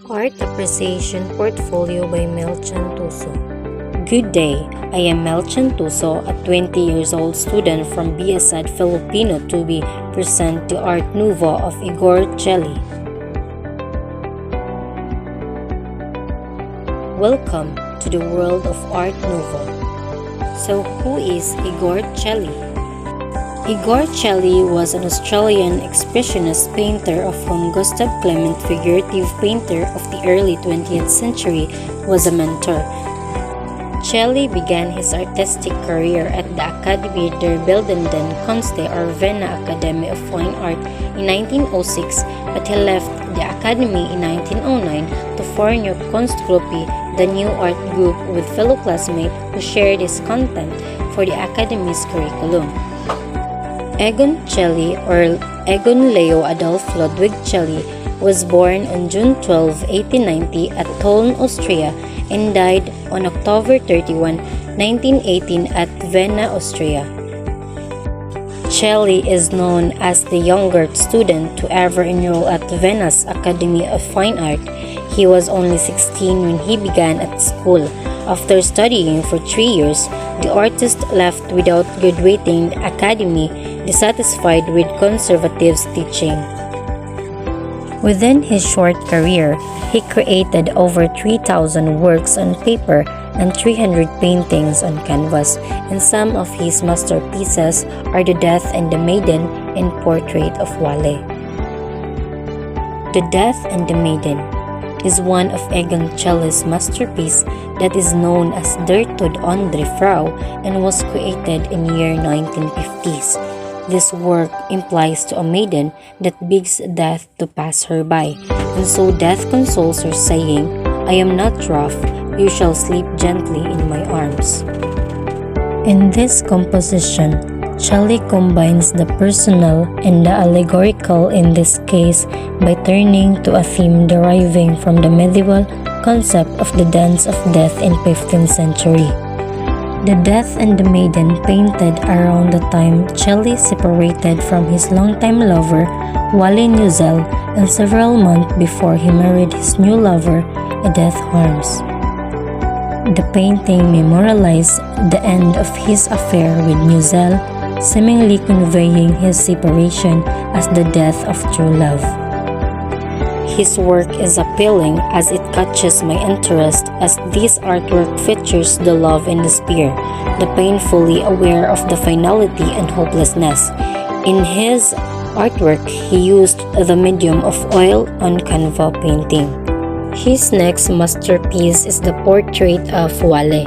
Art Appreciation Portfolio by TUSO. Good day, I am TUSO, a 20 years old student from BSAD Filipino to be present the Art Nouveau of Igor Celli. Welcome to the world of Art Nouveau. So who is Igor Celli? Igor Celli was an Australian expressionist painter of whom Gustav Klimt, figurative painter of the early 20th century, was a mentor. Celli began his artistic career at the Academie der Bildenden Künste or Vienna Academy of Fine Art in 1906, but he left the Academy in 1909 to form New Kunstgruppe, the new art group with fellow classmates who shared his content for the Academy's curriculum. Egon Celli, or Egon Leo Adolf Ludwig Celli, was born on June 12, 1890 at Tulln, Austria, and died on October 31, 1918 at Vienna, Austria. Celli is known as the youngest student to ever enroll at Vienna's Academy of Fine Art. He was only 16 when he began at school. After studying for 3 years, the artist left without graduating the academy, dissatisfied with conservatives' teaching. Within his short career, he created over 3,000 works on paper and 300 paintings on canvas, and some of his masterpieces are The Death and the Maiden and Portrait of Wale. The Death and the Maiden is one of Egon Celli's masterpiece that is known as Der Tod andre Frau and was created in year 1950s. This work implies to a maiden that bids death to pass her by, and so death consoles her, saying, "I am not rough, you shall sleep gently in my arms." In this composition, Celli combines the personal and the allegorical, in this case by turning to a theme deriving from the medieval concept of the dance of death in 15th century. The Death and the Maiden, painted around the time Celli separated from his longtime lover, Wally Neuzel, and several months before he married his new lover, Edith Harms. The painting memorialized the end of his affair with Neuzel, seemingly conveying his separation as the death of true love. His work is appealing as it catches my interest, as this artwork features the love and despair, the painfully aware of the finality and hopelessness. In his artwork, he used the medium of oil on canvas painting. His next masterpiece is the Portrait of Wale.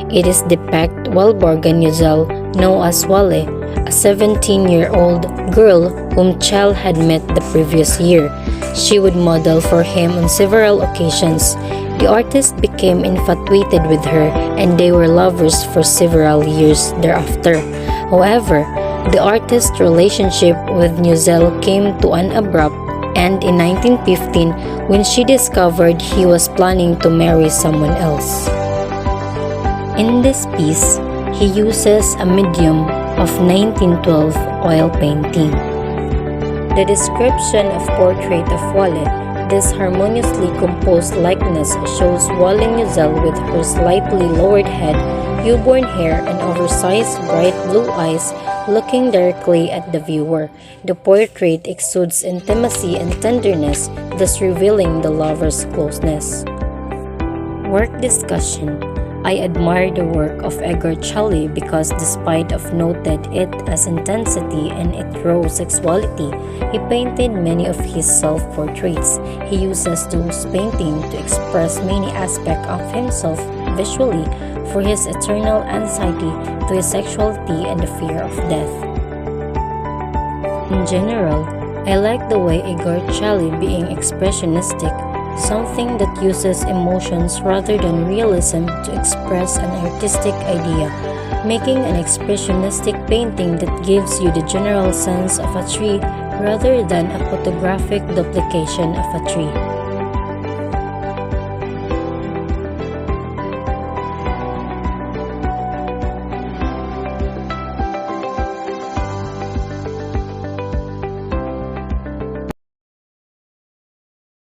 It is depicts Walburga Neuzel, known as Wale, a 17-year-old girl whom Cell had met the previous year. She would model for him on several occasions. The artist became infatuated with her, and they were lovers for several years thereafter. However, the artist's relationship with Neuzel came to an abrupt end in 1915 when she discovered he was planning to marry someone else. In this piece, he uses a medium of 1912 oil painting. The description of Portrait of Wale, this harmoniously composed likeness shows Wale Neuzel with her slightly lowered head, newborn hair, and oversized bright blue eyes looking directly at the viewer. The portrait exudes intimacy and tenderness, thus revealing the lover's closeness. Work discussion. I admire the work of Igor Celli because despite of noted it as intensity and its raw sexuality, he painted many of his self-portraits. He uses those paintings to express many aspects of himself visually, for his eternal anxiety to his sexuality and the fear of death. In general, I like the way Igor Celli being expressionistic, something that uses emotions rather than realism to express an artistic idea, making an expressionistic painting that gives you the general sense of a tree rather than a photographic duplication of a tree.